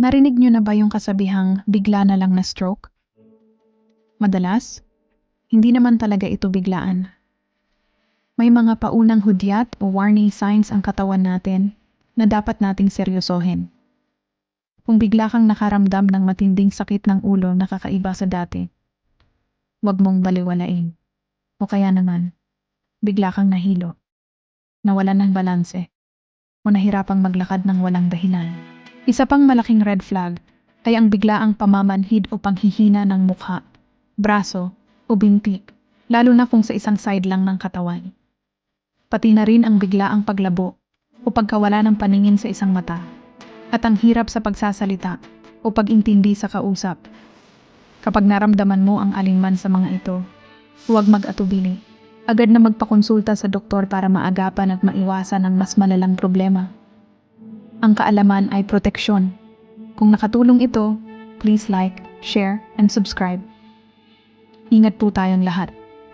Narinig niyo na ba yung kasabihang bigla na lang na stroke? Madalas, hindi naman talaga ito biglaan. May mga paunang hudyat o warning signs ang katawan natin na dapat nating seryosohin. Kung bigla kang nakaramdam ng matinding sakit ng ulo na kakaiba sa dati, huwag mong baliwalain. O kaya naman, bigla kang nahilo, nawalan ng balanse, o nahirapang maglakad ng walang dahilan. Isa pang malaking red flag ay ang biglaang pamamanhid o panghihina ng mukha, braso o binti, lalo na kung sa isang side lang ng katawan. Pati na rin ang biglaang paglabo o pagkawala ng paningin sa isang mata, at ang hirap sa pagsasalita o pag-intindi sa kausap. Kapag naramdaman mo ang alinman sa mga ito, huwag mag-atubili. Agad na magpakonsulta sa doktor para maagapan at maiwasan ang mas malalang problema. Ang kaalaman ay proteksyon. Kung nakatulong ito, please like, share, and subscribe. Ingat po tayong lahat.